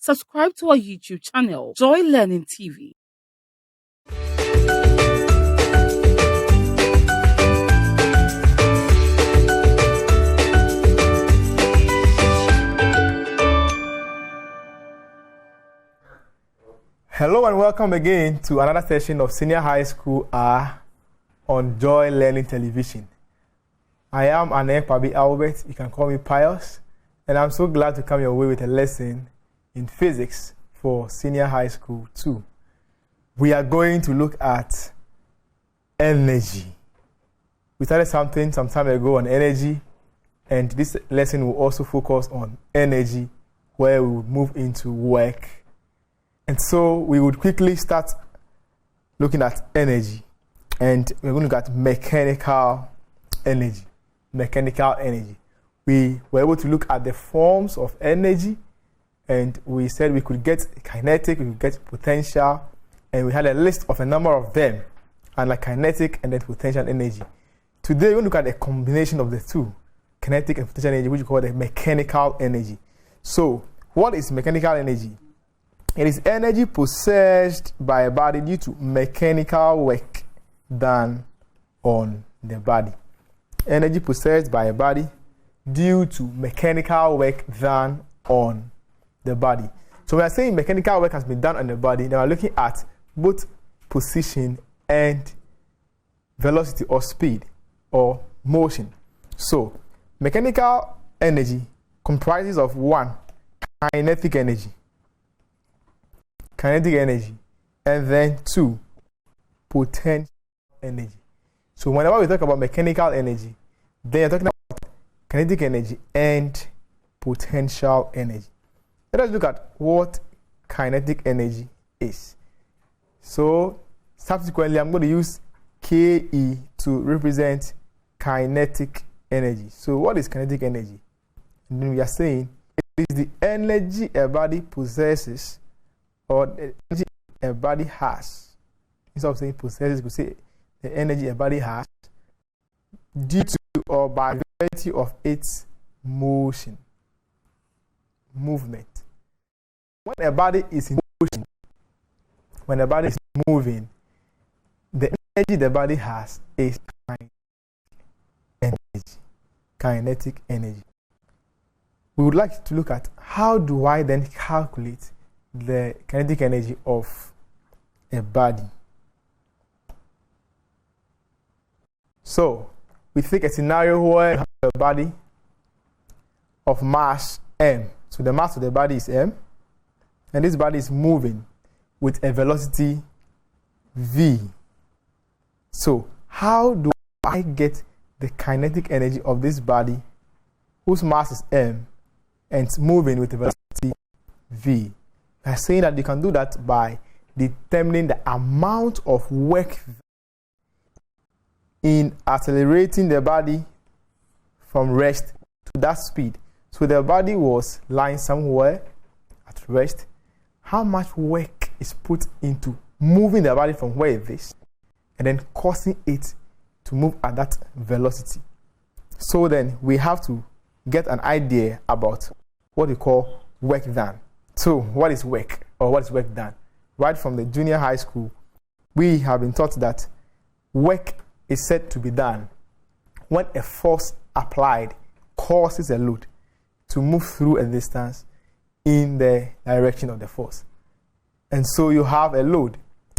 subscribe to our YouTube channel, Joy Learning TV. Hello and welcome again to another session of Senior High School on Joy Learning Television. I am Pabi Albert, you can call me Pius, and I'm so glad to come your way with a lesson in physics for Senior High School 2. We are going to look at energy. We started something some time ago on energy, and this lesson will also focus on energy, where we will move into work. And so we would quickly start looking at energy, and we're going to look at mechanical energy. Mechanical energy. We were able to look at the forms of energy, and we said we could get kinetic, we could get potential, and we had a list of a number of them, and like kinetic and then potential energy. Today we're going to look at a combination of the two, kinetic and potential energy, which we call the mechanical energy. So, what is mechanical energy? It is energy possessed by a body due to mechanical work done on the body. Energy possessed by a body due to mechanical work done on the body. So we are saying mechanical work has been done on the body. Now we're looking at both position and velocity or speed or motion. So mechanical energy comprises of one, kinetic energy. Kinetic energy, and then two, potential energy. So whenever we talk about mechanical energy, then you're talking about kinetic energy and potential energy. Let us look at what kinetic energy is. So subsequently, I'm going to use KE to represent kinetic energy. So what is kinetic energy? And then we are saying it is the energy a body possesses, or the energy a body has. Instead of saying possesses, we say the energy a body has due to or by virtue of its movement. When a body is in motion, when a body is moving, the energy the body has is kinetic energy. We would like to look at how do I then calculate the kinetic energy of a body. So, we take a scenario where you have a body of mass m. So the mass of the body is m, and this body is moving with a velocity v. So, how do I get the kinetic energy of this body whose mass is m and it's moving with a velocity v? I'm saying that you can do that by determining the amount of work in accelerating the body from rest to that speed. So the body was lying somewhere at rest. How much work is put into moving the body from where it is and then causing it to move at that velocity? So then we have to get an idea about what we call work done. So, what is work, or what is work done? Right from the junior high school, we have been taught that work is said to be done when a force applied causes a load to move through a distance in the direction of the force. And so you have a load,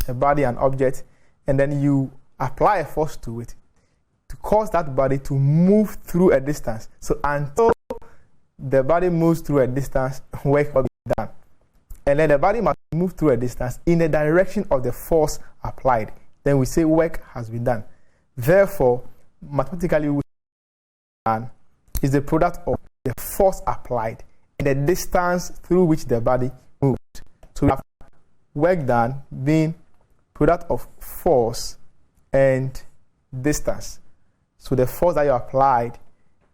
a body, an object, and then you apply a force to it to cause that body to move through a distance. So until the body moves through a distance, work will be done. And then the body must move through a distance in the direction of the force applied. Then we say work has been done. Therefore, mathematically, work done is the product of the force applied and the distance through which the body moved. So we have work done being product of force and distance. So the force that you applied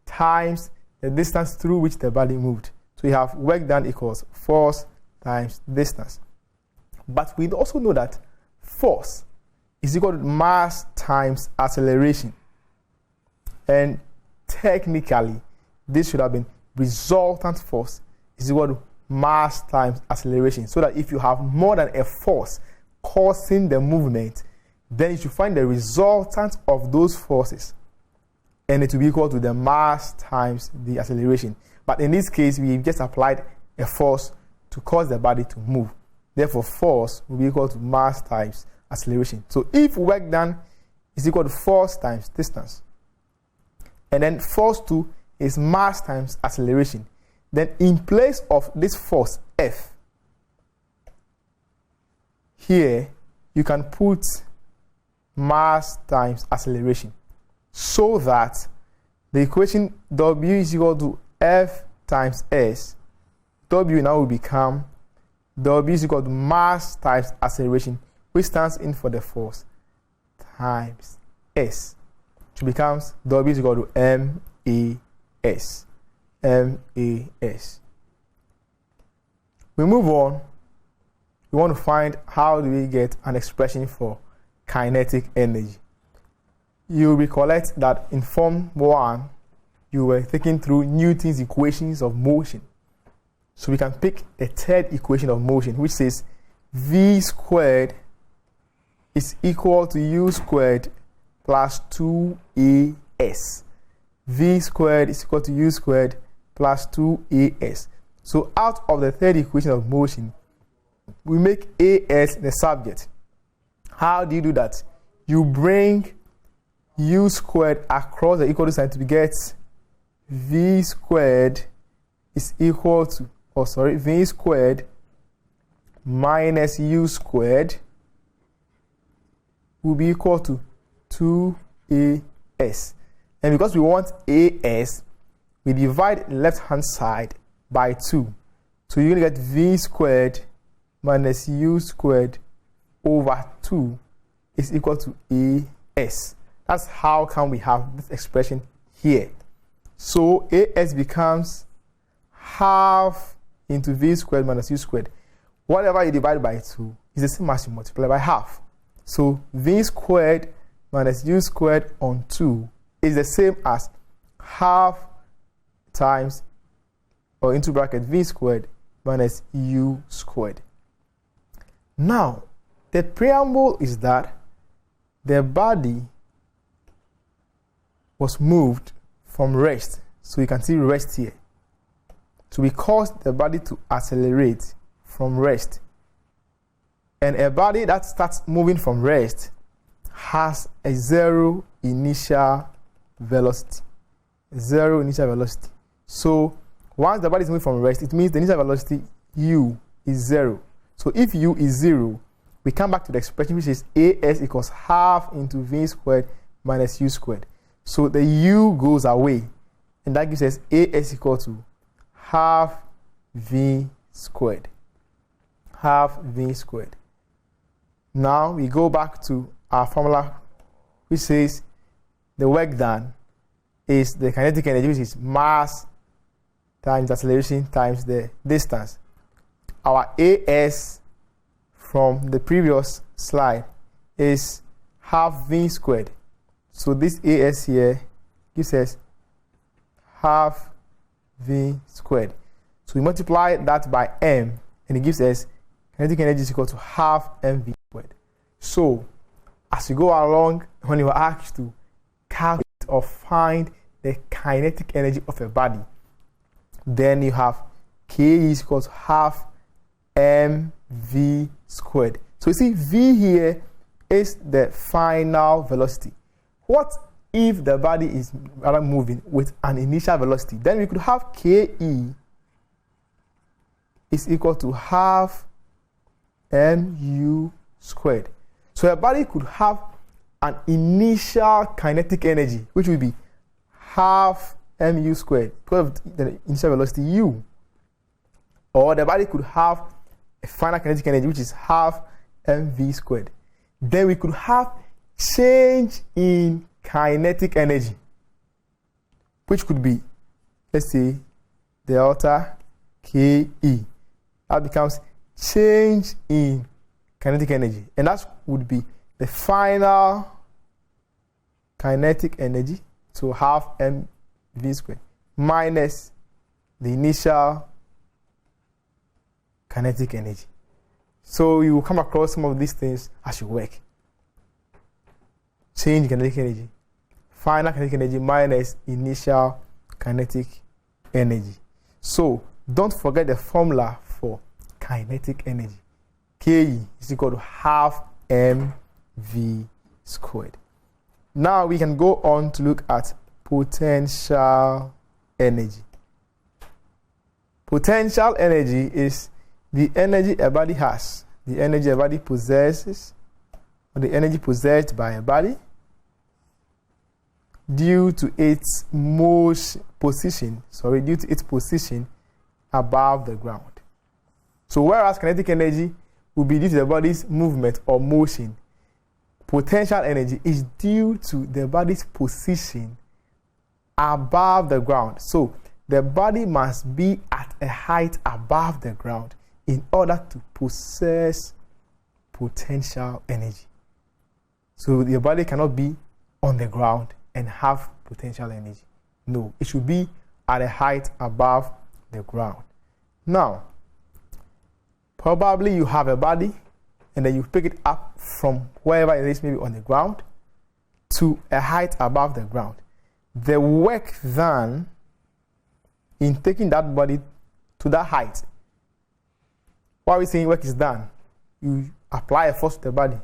times the distance through which the body moved. So you have work done equals force times distance. But we also know that force is equal to mass times acceleration. And technically, this should have been resultant force is equal to mass times acceleration. So that if you have more than a force causing the movement, then you should find the resultant of those forces, and it will be equal to the mass times the acceleration. But in this case, we just applied a force to cause the body to move. Therefore, force will be equal to mass times acceleration. So if work done is equal to force times distance, and then force 2 is mass times acceleration, then in place of this force F, here you can put mass times acceleration, so that the equation W is equal to F times S. W now will become W is equal to mass times acceleration, which stands in for the force, times S, which becomes W is equal to M-A-S. M-A-S. We move on. We want to find how do we get an expression for kinetic energy. You recollect that in Form 1, you were thinking through Newton's equations of motion. So we can pick a third equation of motion, which says V squared is equal to U squared plus 2AS. V squared is equal to U squared plus 2AS. So out of the third equation of motion, we make AS the subject. How do you do that? You bring U squared across the equal to sign to get V squared is equal to, V squared minus U squared will be equal to 2AS. And because we want AS, we divide the left-hand side by 2. So you're going to get V squared minus U squared over 2 is equal to AS. That's how come we have this expression here. So AS becomes half into V squared minus U squared. Whatever you divide by 2 is the same as you multiply by half. So V squared minus U squared on 2 is the same as half times, or into bracket, V squared minus U squared. Now, the preamble is that the body was moved from rest. So you can see rest here. So we caused the body to accelerate from rest. And a body that starts moving from rest has a zero initial velocity. Zero initial velocity. So once the body is moving from rest, it means the initial velocity u is 0. So if u is 0, we come back to the expression which is as equals half into v squared minus u squared. So the u goes away, and that gives us as equal to half v squared. Half v squared. Now we go back to our formula which says the work done is the kinetic energy, which is mass times acceleration times the distance. Our AS from the previous slide is half v squared. So this AS here gives us half v squared. So we multiply that by m, and it gives us kinetic energy is equal to half mv squared. So as you go along, when you are asked to calculate or find the kinetic energy of a body, then you have k is equal to half mv squared. So you see, v here is the final velocity. What if the body is rather moving with an initial velocity? Then we could have ke is equal to half mu squared. So a body could have an initial kinetic energy, which will be half mu squared because of the initial velocity u. Or the body could have a final kinetic energy, which is half mv squared. Then we could have change in kinetic energy, which could be, let's say, delta ke. That becomes change in kinetic energy, and that would be the final kinetic energy, so half mv squared minus the initial kinetic energy. So you will come across some of these things as you work. Change kinetic energy. Final kinetic energy minus initial kinetic energy. So don't forget the formula for kinetic energy. Ke is equal to half mv squared. Now we can go on to look at potential energy. Potential energy is the energy a body has, the energy a body possesses, or the energy possessed by a body due to its position above the ground. So whereas kinetic energy will be due to the body's movement or motion, potential energy is due to the body's position above the ground. So the body must be at a height above the ground in order to possess potential energy. So the body cannot be on the ground and have potential energy. No, it should be at a height above the ground. Now, probably you have a body and then you pick it up from wherever it is, maybe on the ground, to a height above the ground. The work done in taking that body to that height, why are we saying work is done? You apply a force to the body.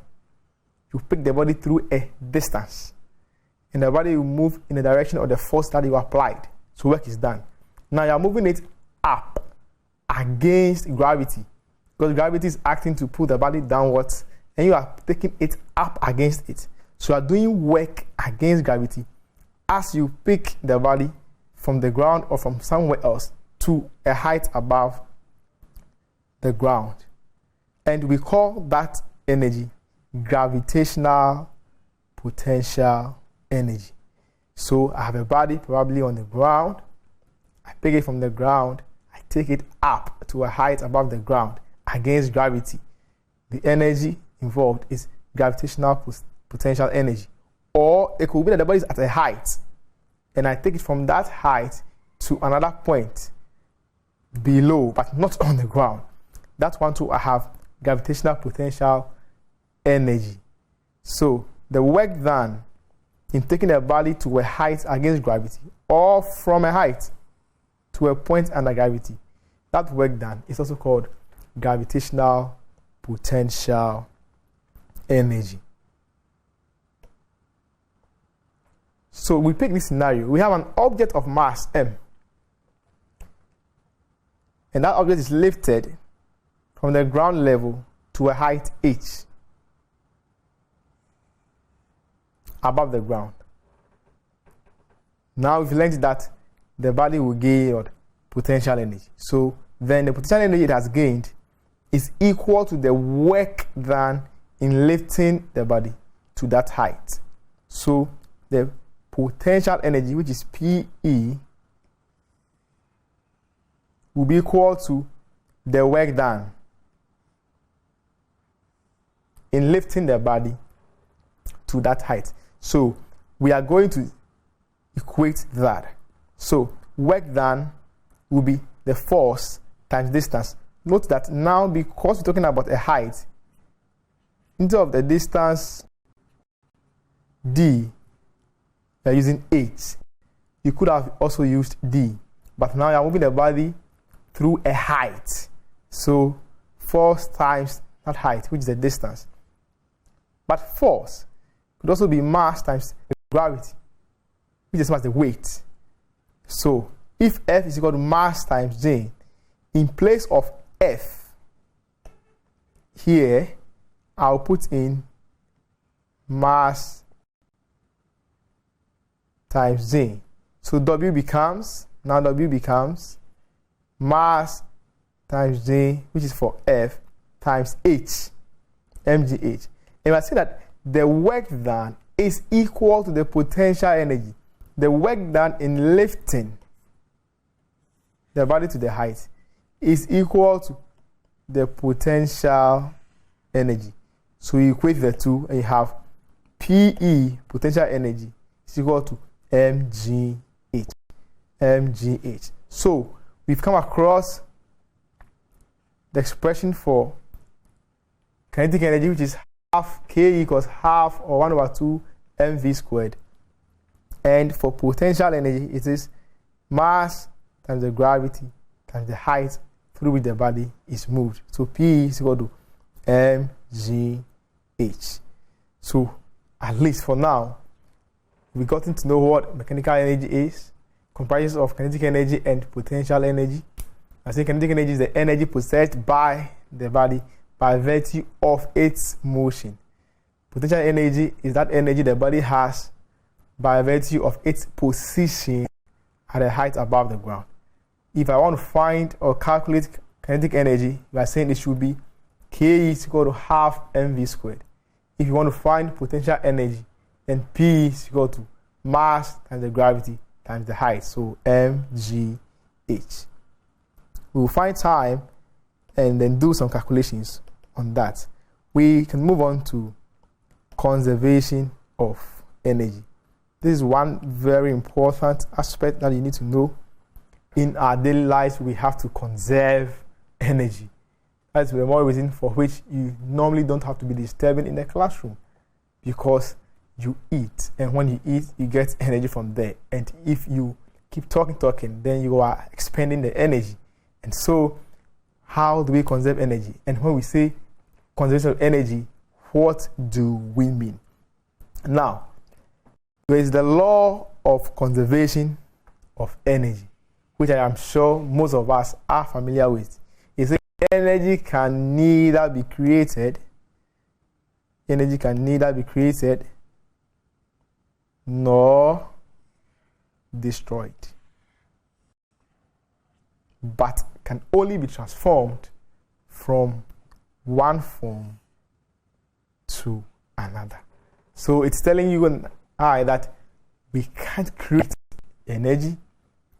You pick the body through a distance. And the body will move in the direction of the force that you applied. So work is done. Now you are moving it up against gravity. Because gravity is acting to pull the body downwards. And you are taking it up against it. So you are doing work against gravity as you pick the body from the ground or from somewhere else to a height above the ground. And we call that energy gravitational potential energy. So I have a body probably on the ground. I pick it from the ground. I take it up to a height above the ground against gravity. The energy involved is gravitational potential energy. Or it could be that the body is at a height and I take it from that height to another point below, but not on the ground. That one too, I have gravitational potential energy. So the work done in taking a body to a height against gravity or from a height to a point under gravity, that work done is also called gravitational potential energy. So we pick this scenario. We have an object of mass m, and that object is lifted from the ground level to a height h above the ground. Now we've learned that the body will gain potential energy. So then the potential energy it has gained is equal to the work done in lifting the body to that height. So the potential energy, which is PE, will be equal to the work done in lifting the body to that height. So we are going to equate that. So work done will be the force times distance. Note that now, because we're talking about a height, instead of the distance d, we are using h. You could have also used d, but now you are moving the body through a height. So force times that height, which is the distance. But force could also be mass times gravity, which is mass the weight. So if F is equal to mass times J, in place of F here, I'll put in mass times J. So W becomes mass times J, which is for F, times H, mgh. And I say that the work done is equal to the potential energy. The work done in lifting the body to the height is equal to the potential energy. So you equate the two and you have PE, potential energy, is equal to mgh. So we've come across the expression for kinetic energy, which is half K equals half or 1/2 mv squared. And for potential energy, it is mass times the gravity times the height through which the body is moved. So P is equal to mgh. So at least for now, we've gotten to know what mechanical energy is, comprises of kinetic energy and potential energy. I say kinetic energy is the energy possessed by the body by virtue of its motion. Potential energy is that energy the body has by virtue of its position at a height above the ground. If I want to find or calculate kinetic energy, we are saying it should be K is equal to half mv squared. If you want to find potential energy, then P is equal to mass times the gravity times the height, so mgh. We will find time and then do some calculations on that. We can move on to conservation of energy. This is one very important aspect that you need to know. In our daily lives, we have to conserve energy. That's the more reason for which you normally don't have to be disturbing in the classroom, because you eat, and when you eat, you get energy from there. And if you keep talking, then you are expending the energy. And so, how do we conserve energy? And when we say conservation of energy, what do we mean? Now, there is the law of conservation of energy, which I am sure most of us are familiar with. It says energy can neither be created nor destroyed, but can only be transformed from one form to another. So it's telling you and I that we can't create energy,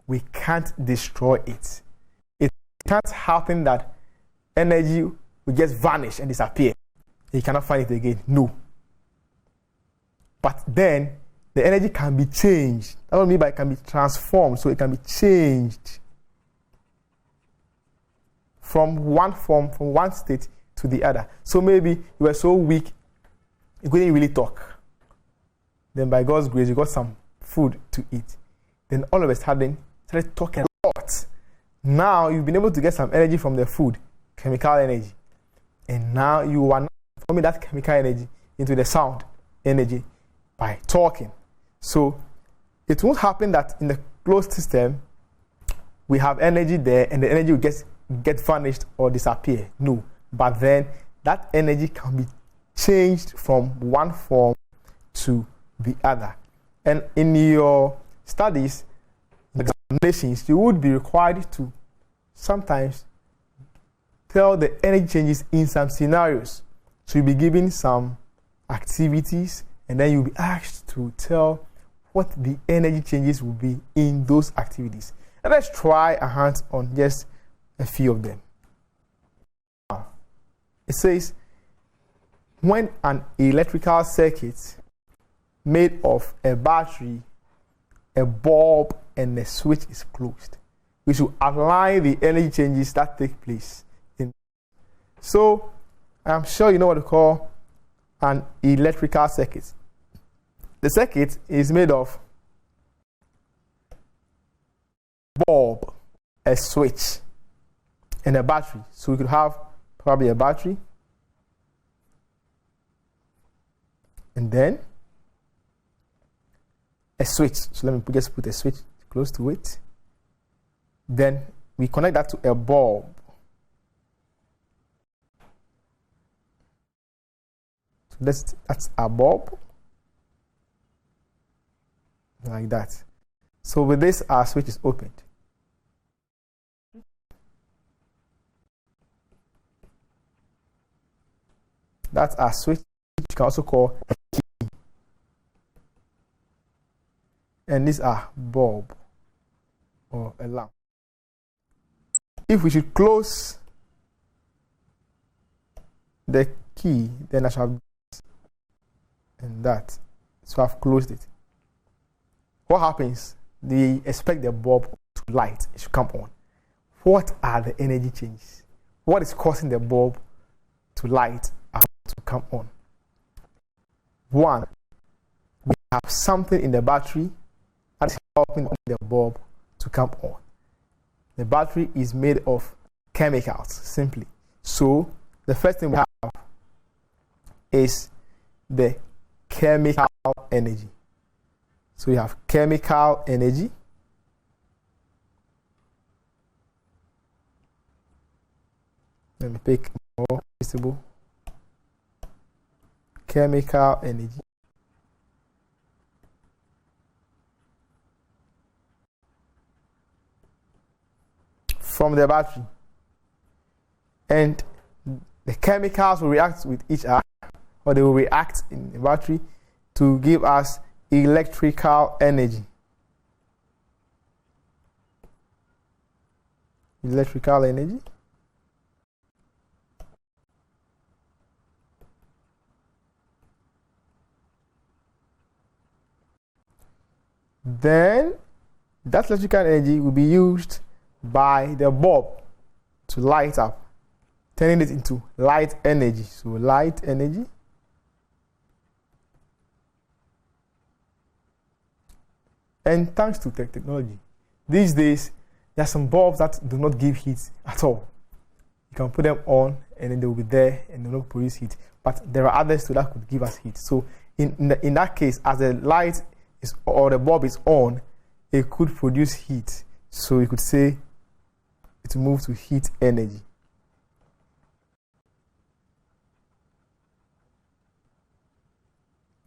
we can't destroy it. It can't happen that energy will just vanish and disappear. You cannot find it again. No. But then the energy can be changed. That don't mean by it can be transformed, so it can be changed from one form, from one state to the other. So maybe you were so weak, you couldn't really talk. Then by God's grace, you got some food to eat. Then all of a sudden, you started talking a lot. Now you've been able to get some energy from the food, chemical energy. And now you are transforming that chemical energy into the sound energy by talking. So it won't happen that in the closed system, we have energy there and the energy will get vanished or disappear. No. But then that energy can be changed from one form to the other. And in your studies, examinations, you would be required to sometimes tell the energy changes in some scenarios. So you'll be given some activities and then you'll be asked to tell what the energy changes will be in those activities. And let's try a hand on just a few of them. It says, when an electrical circuit made of a battery, a bulb, and a switch is closed, we should outline the energy changes that take place. So, I'm sure you know what we call an electrical circuit. The circuit is made of bulb, a switch, and a battery. So we could have probably a battery, and then a switch. So let me just put a switch close to it. Then we connect that to a bulb. So that's a bulb. Like that. So with this, our switch is opened. That's our switch, which you can also call a key. And these are bulb or a lamp. If we should close the key, then I shall have this and that. So I've closed it. What happens? They expect the bulb to light. It should come on. What are the energy changes? what is causing the bulb to light up, to come on? One, we have something in the battery that is helping the bulb to come on. The battery is made of chemicals, simply. So the first thing we have is the chemical energy. So we have chemical energy. Let me pick more visible. Chemical energy. From the battery. And the chemicals will react with each other, or they will react in the battery to give us electrical energy. Electrical energy. Then that electrical energy will be used by the bulb to light up, turning it into light energy. So light energy. And thanks to technology, these days there are some bulbs that do not give heat at all. You can put them on and then they will be there and they will not produce heat. But there are others too that could give us heat. So in that case, as the light is, or the bulb is on, it could produce heat. So you could say it moves to heat energy.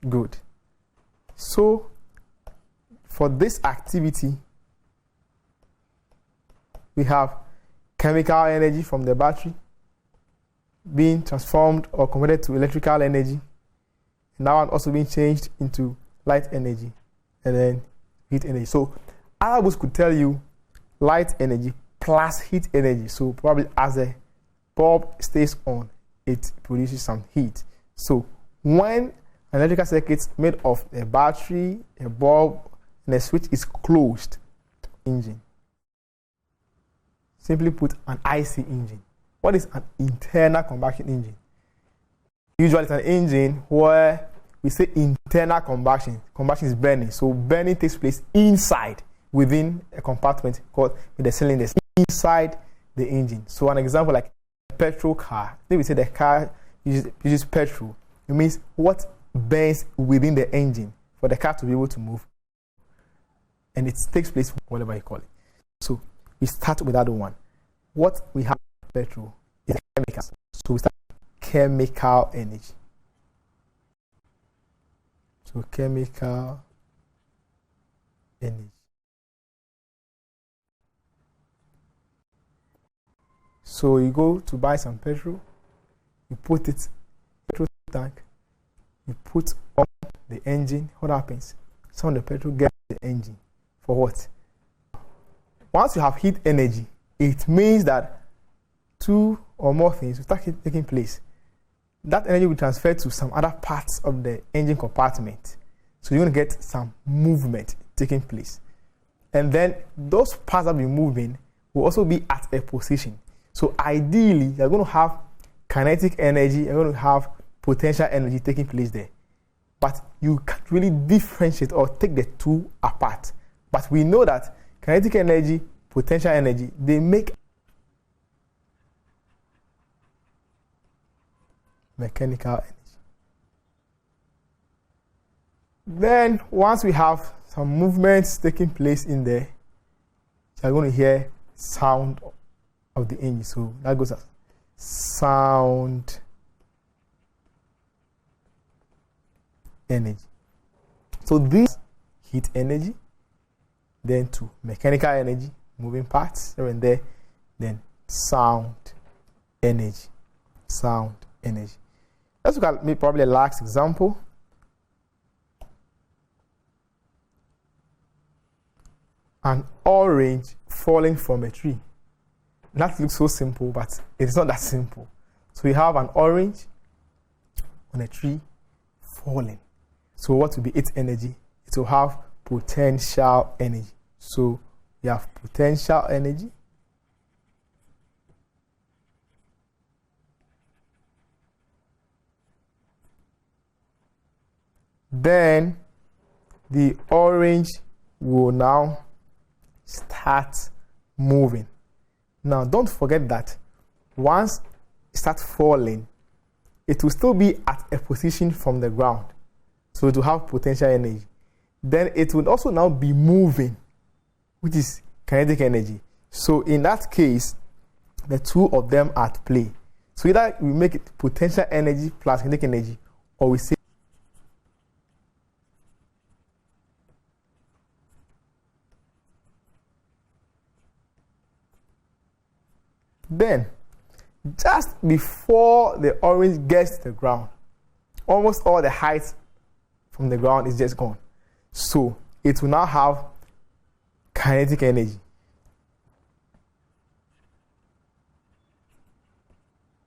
Good. So for this activity, we have chemical energy from the battery being transformed or converted to electrical energy, and now also being changed into light energy and then heat energy. So other books could tell you light energy plus heat energy. So probably as the bulb stays on, it produces some heat. So when an electrical circuit made of a battery, a bulb, and a switch is closed, engine. Simply put, an IC engine. What is an internal combustion engine? Usually it's an engine where we say internal combustion. Combustion is burning. So burning takes place inside, within a compartment called with the cylinders, inside the engine. So an example like a petrol car. Then we say the car uses petrol. It means what burns within the engine for the car to be able to move. And it takes place, whatever you call it. So we start with that one. What we have petrol is chemicals. So we start with chemical energy. So chemical energy. So you go to buy some petrol, you put it in the petrol tank, you put on the engine. What happens? Some of the petrol gets the engine. For what? Once you have heat energy, it means that two or more things will start taking place. That energy will transfer to some other parts of the engine compartment. So you're going to get some movement taking place. And then those parts that will be moving will also be at a position. So ideally, you're going to have kinetic energy, you're going to have potential energy taking place there. But you can't really differentiate or take the two apart. But we know that kinetic energy, potential energy, they make mechanical energy. Then once we have some movements taking place in there, you're going to hear sound of the engine. So that goes as sound energy. So this heat energy, then to mechanical energy, moving parts here and there, then sound energy. Sound energy. Let's look at maybe probably a last example. An orange falling from a tree. That looks so simple, but it's not that simple. So we have an orange on a tree falling. So what will be its energy? It will have potential energy. So we have potential energy then the orange will now start moving. Now, don't forget that once it starts falling, it will still be at a position from the ground. So it will have potential energy. Then it will also now be moving, which is kinetic energy. So in that case, the two of them are at play. So either we make it potential energy plus kinetic energy, or we say then just before the orange gets to the ground, almost all the height from the ground is just gone. So it will now have kinetic energy.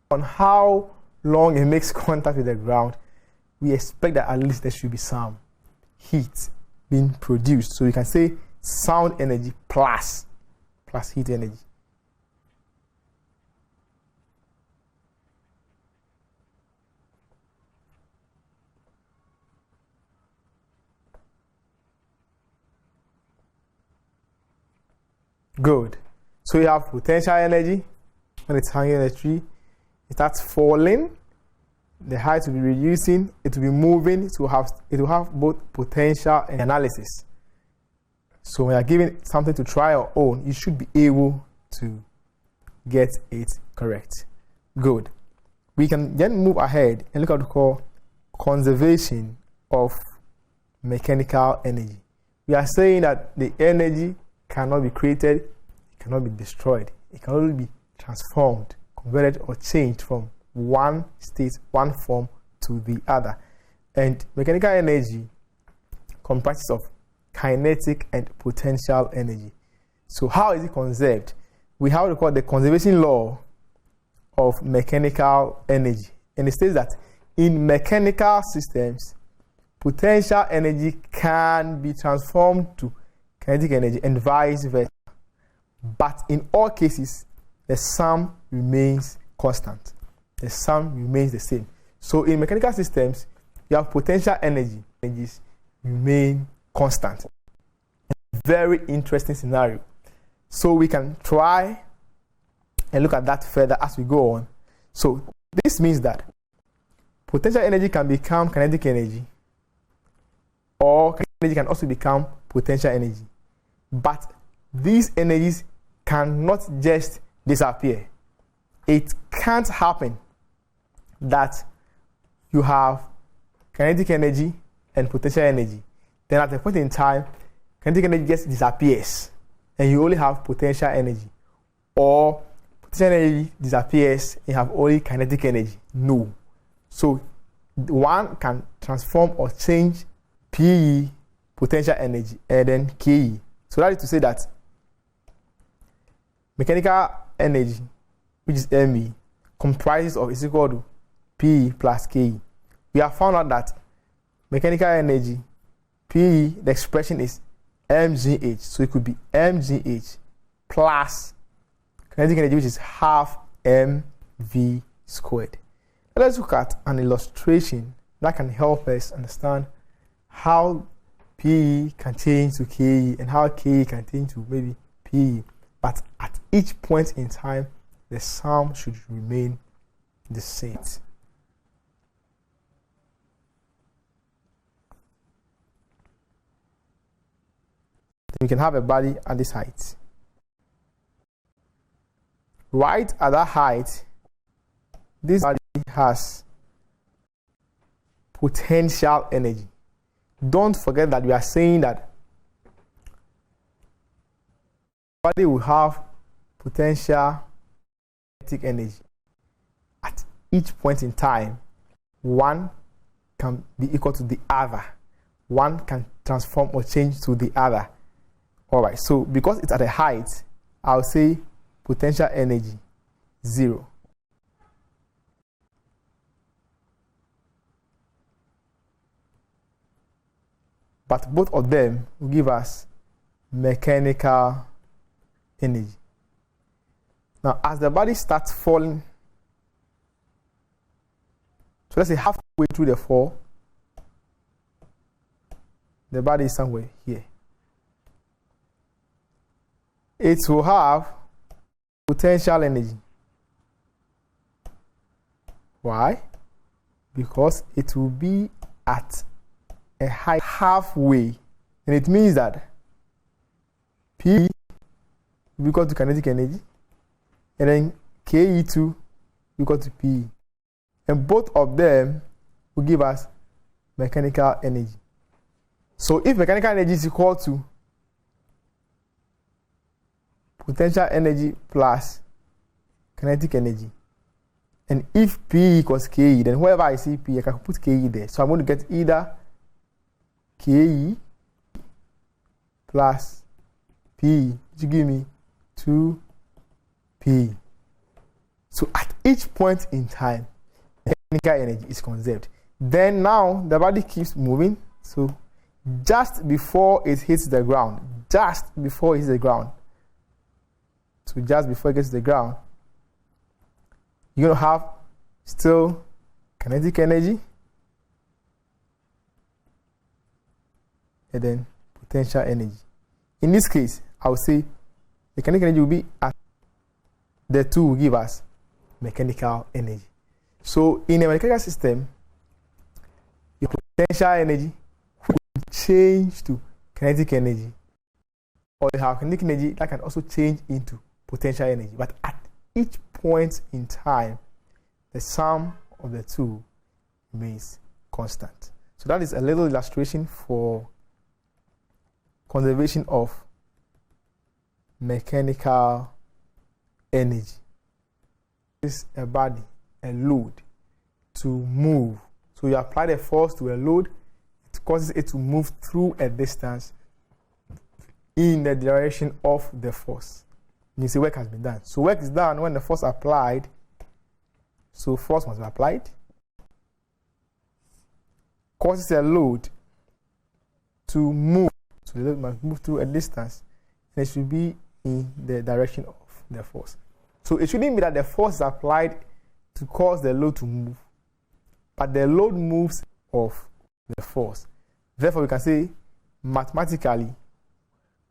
On how long it makes contact with the ground, we expect that at least there should be some heat being produced. So we can say sound energy plus heat energy. Good. So you have potential energy when it's hanging in a tree. It starts falling, the height will be reducing, it will be moving, it will have both potential and analysis. So when you're given something to try or own, you should be able to get it correct. Good. We can then move ahead and look at what we call conservation of mechanical energy. We are saying that the energy cannot be created, it cannot be destroyed, it can only be transformed, converted, or changed from one state, one form to the other. And mechanical energy comprises of kinetic and potential energy. So how is it conserved? We have what we call the conservation law of mechanical energy. And it states that in mechanical systems, potential energy can be transformed to kinetic energy and vice versa. But in all cases, the sum remains constant. The sum remains the same. So in mechanical systems, you have potential energies remain constant. Very interesting scenario. So we can try and look at that further as we go on. So this means that potential energy can become kinetic energy, or kinetic energy can also become potential energy. But these energies cannot just disappear. It can't happen that you have kinetic energy and potential energy. Then at a point in time, kinetic energy just disappears and you only have potential energy. Or potential energy disappears and you have only kinetic energy. No. So one can transform or change PE, potential energy, and then KE. So that is to say that mechanical energy, which is ME, comprises of is equal to PE plus KE. We have found out that mechanical energy, PE, the expression is mgh. So it could be mgh plus kinetic energy, which is half mv squared. Let's look at an illustration that can help us understand how PE can change to KE and how KE can change to maybe PE. But at each point in time, the sum should remain the same. We can have a body at this height. Right at that height, this body has potential energy. Don't forget that we are saying that body will have potential kinetic energy. At each point in time, one can be equal to the other. One can transform or change to the other. All right, so because it's at a height, I'll say potential energy 0. But both of them will give us mechanical energy. Now, as the body starts falling, so let's say halfway through the fall, the body is somewhere here. It will have potential energy. Why? Because it will be at a height halfway, and it means that P will be equal to kinetic energy, and then KE2 will be equal to PE, and both of them will give us mechanical energy. So if mechanical energy is equal to potential energy plus kinetic energy, and if P equals KE, then wherever I see P, I can put KE there. So I'm going to get either KE plus P, which give me 2P. So at each point in time, mechanical energy is conserved. Then now the body keeps moving. So just before it hits the ground, so just before it gets to the ground, you're going to have still kinetic energy and then potential energy. In this case, I would say the kinetic energy will be at the two will give us mechanical energy. So in a mechanical system, your potential energy will change to kinetic energy, or you have kinetic energy that can also change into potential energy. But at each point in time, the sum of the two remains constant. So that is a little illustration for conservation of mechanical energy. This is a body, a load, to move. So you apply the force to a load, it causes it to move through a distance in the direction of the force. You see, work has been done. So work is done when the force applied. So force must be applied. Causes a load to move. So the load must move through a distance, and it should be in the direction of the force. So it shouldn't be that the force is applied to cause the load to move, but the load moves off the force. Therefore, we can say mathematically,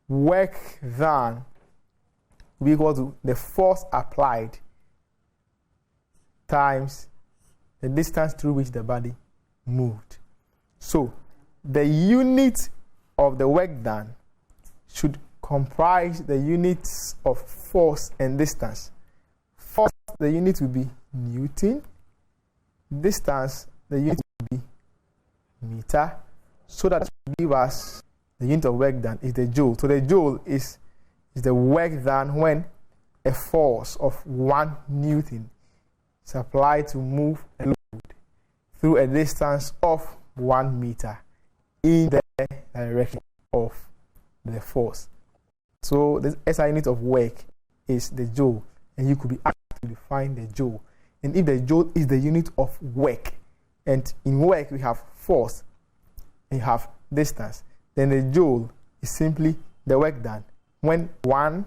work done will be equal to the force applied times the distance through which the body moved. So the unit of the work done should comprise the units of force and distance. Force, the unit will be Newton. Distance, the unit will be meter. So that will give us the unit of work done is the joule. So the joule is the work done when a force of 1 Newton is applied to move a load through a distance of 1 meter in the direction of the force. So the SI unit of work is the joule, and you could be asked to define the joule. And if the joule is the unit of work, and in work we have force and you have distance, then the joule is simply the work done when 1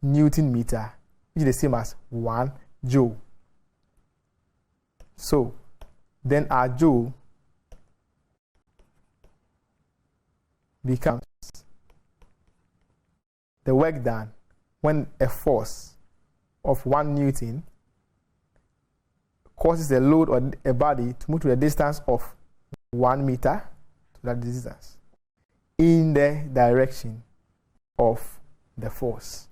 Newton meter is the same as 1 joule. So then our joule becomes the work done when a force of 1 Newton causes a load or a body to move to a distance of 1 meter to that distance in the direction of the force.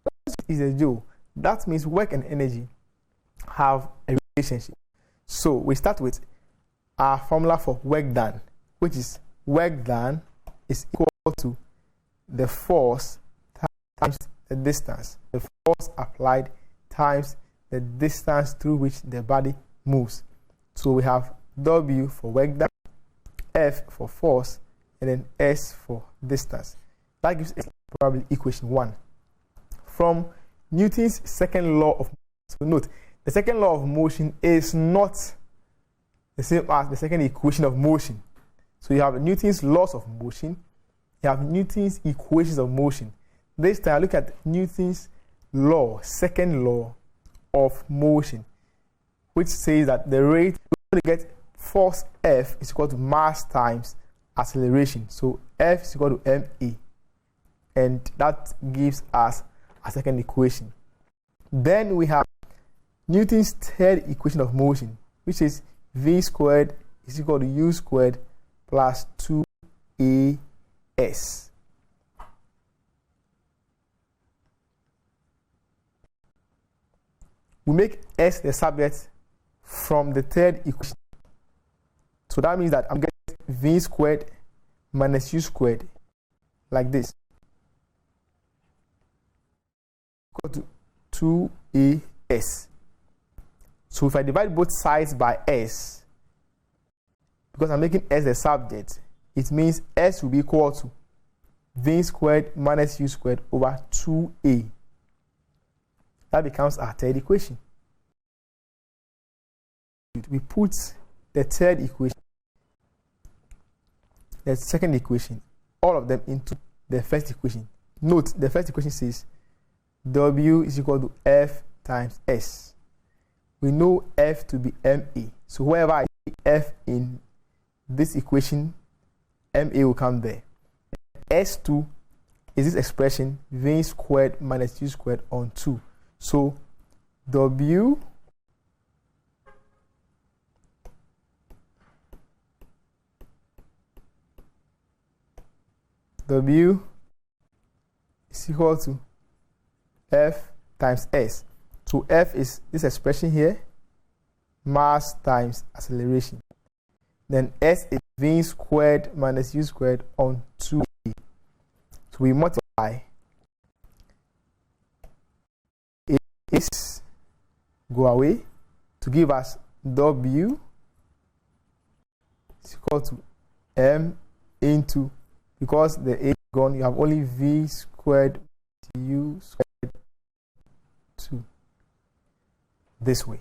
That is a joule. That means work and energy have a relationship. So we start with our formula for work done, which is work done is equal to the force times the distance. The force applied times the distance through which the body moves. So we have W for work done, F for force, and then S for distance. That gives us probably equation 1. From Newton's second law of motion. So note, the second law of motion is not the same as the second equation of motion. So you have Newton's laws of motion, you have Newton's equations of motion. This time, look at Newton's law, second law of motion, which says that the rate, we're going to get force F is equal to mass times acceleration. So F is equal to ma, and that gives us a second equation. Then we have Newton's third equation of motion, which is v squared is equal to u squared plus 2as. We make s the subject from the third equation. So that means that I'm getting v squared minus u squared like this, equal to 2as. So if I divide both sides by s, because I'm making s the subject, it means s will be equal to v squared minus u squared over 2a. That becomes our third equation. We put the third equation, the second equation, all of them into the first equation. Note, the first equation says W is equal to F times S. We know F to be ma. So wherever I see F in this equation, ma will come there. S2 is this expression, v squared minus u squared on 2. So W is equal to F times S. So F is this expression here, mass times acceleration. Then S is v squared minus u squared on 2a. So we multiply. A's go away to give us W is equal to m into, because the a is gone, you have only v squared u squared 2. This way.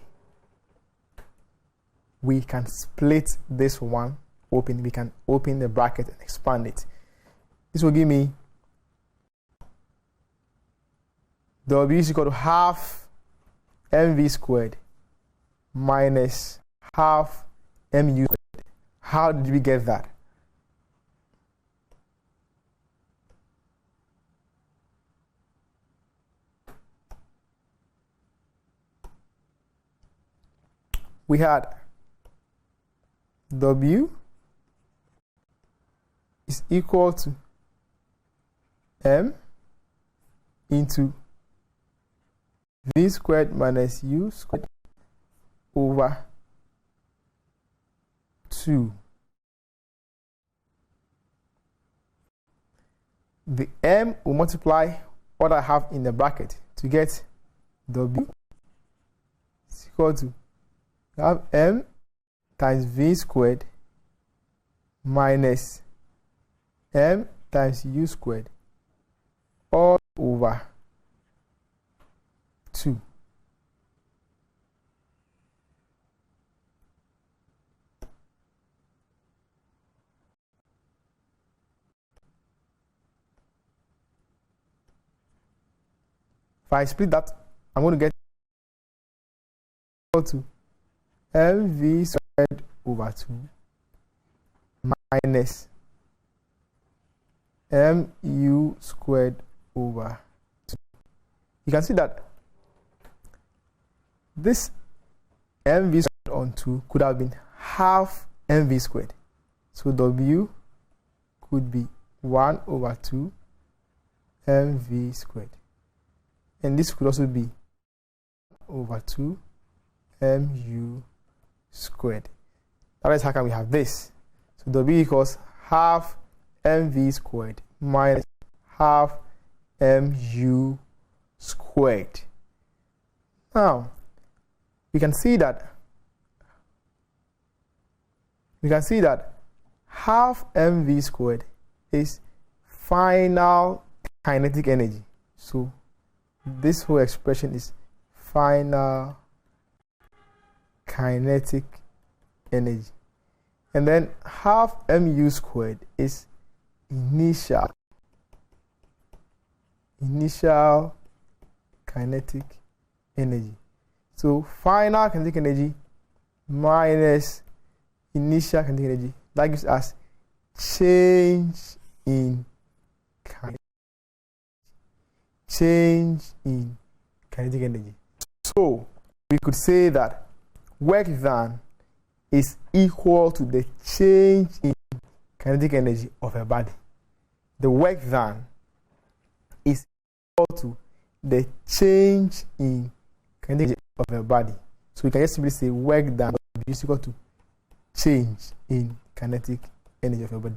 We can split this one open. We can open the bracket and expand it. This will give me W is equal to half mv squared minus half mu squared. How did we get that? We had W is equal to m into v squared minus u squared over 2. The m will multiply what I have in the bracket to get W is equal to, you have m times v squared minus m times u squared all over 2. If I split that, I'm going to get equal to mv squared over 2 minus mu squared over 2. You can see that this mv squared on 2 could have been half mv squared. So W could be 1 over 2 mv squared. And this could also be over 2 mu squared. That is how can we have this. So W equals half mv squared minus half mu squared. Now we can see that half mv squared is final kinetic energy. So this whole expression is final kinetic energy. And then half mu squared is initial kinetic energy. So final kinetic energy minus initial kinetic energy. That gives us change in kinetic energy. So we could say that work done is equal to the change in kinetic energy of a body. The work done is equal to the change in kinetic energy of a body. So we can just simply say work done is equal to change in kinetic energy of a body.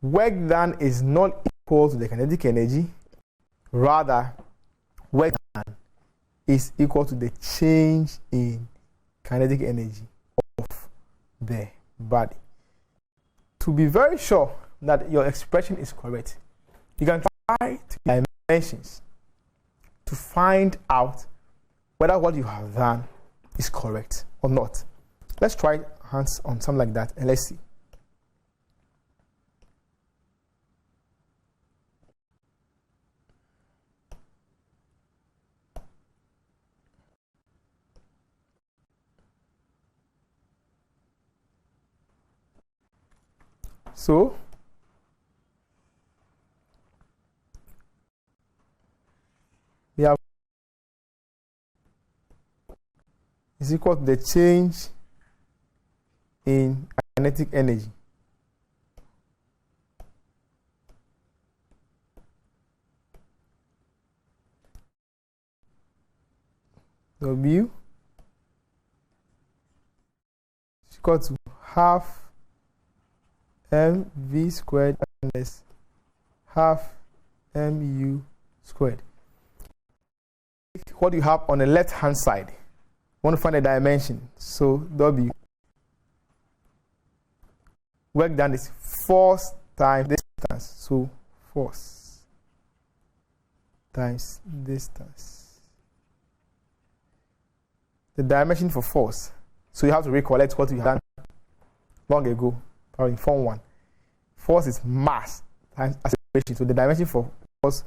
Work done is not equal to the kinetic energy. Rather, work done is equal to the change in kinetic energy of the body. To be very sure that your expression is correct, you can try to dimensions to find out whether what you have done is correct or not. Let's try hands on something like that and let's see. So we have is equal to the change in kinetic energy. W is equal to half mv squared minus half mu squared. What you have on the left hand side, you want to find a dimension. So W, work done is force times distance. So force times distance. The dimension for force. So you have to recollect what you have done long ago. In Form 1. Force is mass times acceleration. So the dimension for force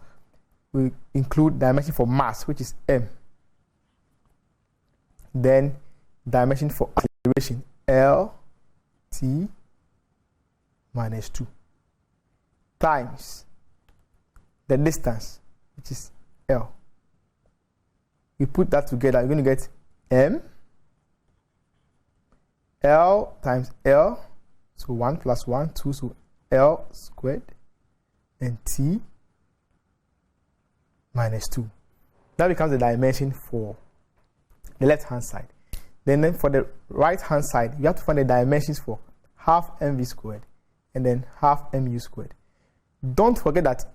will include dimension for mass, which is m. Then dimension for acceleration, L t minus 2 times the distance, which is L. We put that together, you're going to get m L times L. So 1 plus 1, 2, so L squared and T minus 2. That becomes the dimension for the left hand side. Then for the right hand side, you have to find the dimensions for half mv squared and then half mu squared. Don't forget that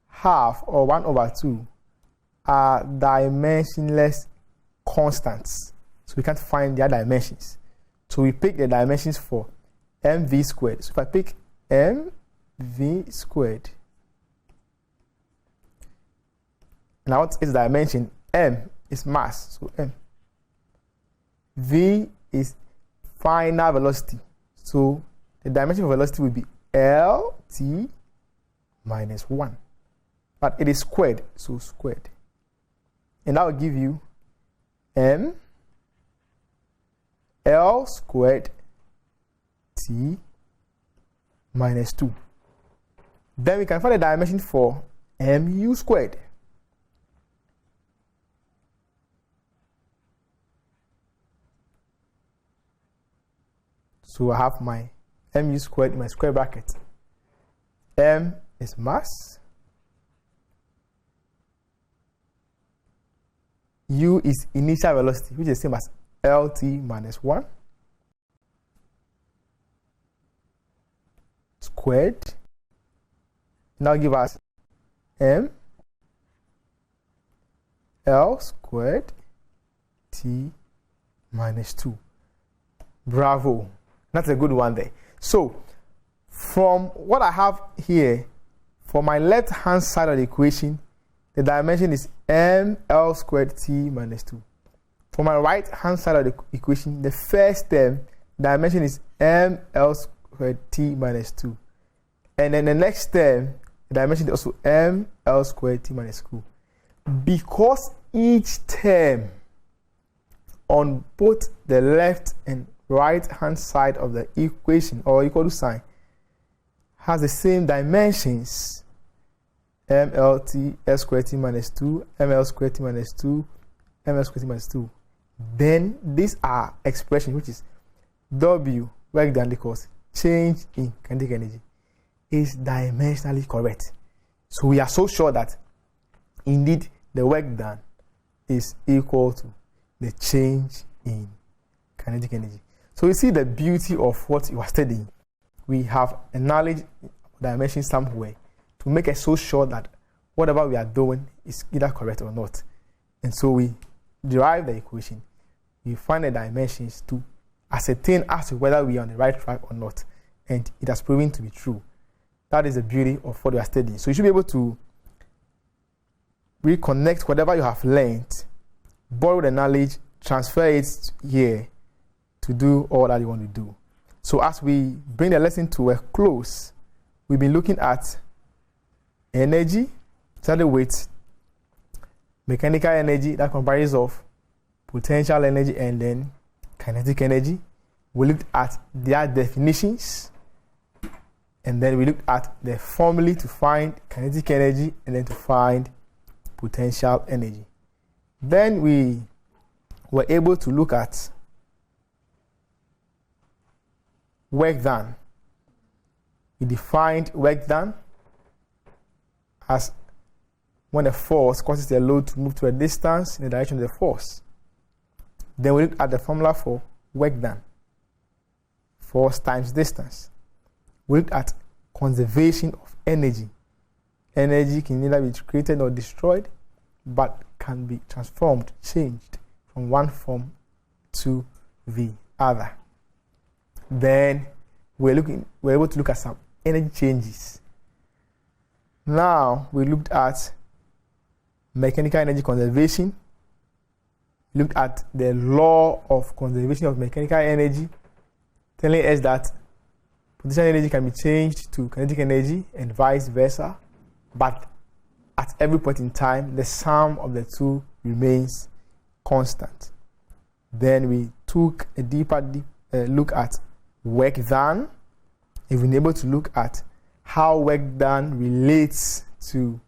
half or 1 over 2 are dimensionless constants. So we can't find their dimensions. So we pick the dimensions for mv squared. So if I pick mv squared, now what is the dimension? M is mass, so m. V is final velocity. So the dimension of velocity will be Lt minus 1. But it is squared, so squared. And that will give you m L squared T minus 2. Then we can find the dimension for mu squared. So I have my mu squared in my square bracket. M is mass. U is initial velocity, which is the same as Lt minus 1 squared. Now give us m L squared T minus 2. Bravo. That's a good one there. So from what I have here, for my left hand side of the equation, the dimension is m L squared T minus 2. For my right hand side of the equation, the first term, dimension is m L squared T minus 2. And then the next term, the dimension is also m L squared T minus 2. Because each term on both the left and right hand side of the equation or equal to sign has the same dimensions, mlt s squared t minus 2, ml squared t minus 2, ml squared t minus 2, then these are expressions which is W work done equals change in kinetic energy is dimensionally correct. So we are so sure that indeed the work done is equal to the change in kinetic energy. So you see the beauty of what you are studying. We have a knowledge dimension somewhere to make us so sure that whatever we are doing is either correct or not. And so we derive the equation. We find the dimensions to ascertain as to whether we are on the right track or not. And it has proven to be true. That is the beauty of what we are studying. So you should be able to reconnect whatever you have learned, borrow the knowledge, transfer it here to do all that you want to do. So as we bring the lesson to a close, we've been looking at energy, started with mechanical energy that comprises of potential energy and then kinetic energy. We looked at their definitions, and then we looked at the formula to find kinetic energy and then to find potential energy. Then we were able to look at work done. We defined work done as when a force causes the load to move to a distance in the direction of the force. Then we looked at the formula for work done. Force times distance. We looked at conservation of energy. Energy can neither be created nor destroyed, but can be transformed, changed from one form to the other. Then we're able to look at some energy changes. Now we looked at mechanical energy conservation. Looked at the law of conservation of mechanical energy, telling us that potential energy can be changed to kinetic energy and vice versa, but at every point in time, the sum of the two remains constant. Then we took a deeper look at work done. We've been able to look at how work done relates to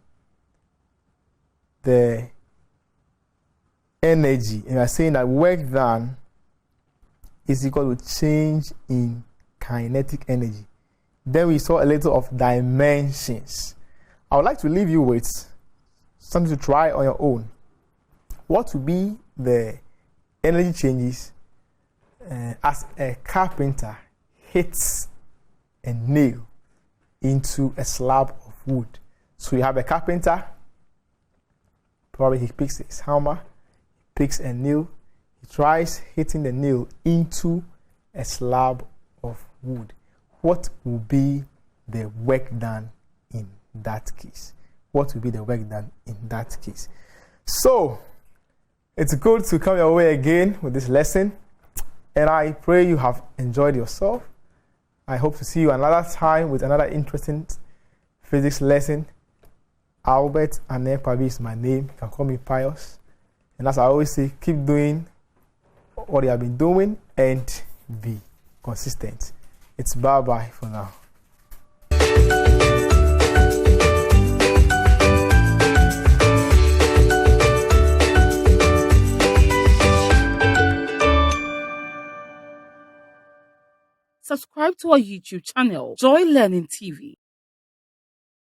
the energy. And we are saying that work done is equal to change in kinetic energy. Then we saw a little of dimensions. I would like to leave you with something to try on your own. What would be the energy changes as a carpenter hits a nail into a slab of wood? So you have a carpenter, probably he picks his hammer, picks a nail, he tries hitting the nail into a slab of wood. What will be the work done in that case? What will be the work done in that case? So, it's good to come your way again with this lesson, and I pray you have enjoyed yourself. I hope to see you another time with another interesting physics lesson. Albert Anepavi is my name. You can call me Pius. And as I always say, keep doing what you have been doing and be consistent. It's bye-bye for now. Subscribe to our YouTube channel, Joy Learning TV.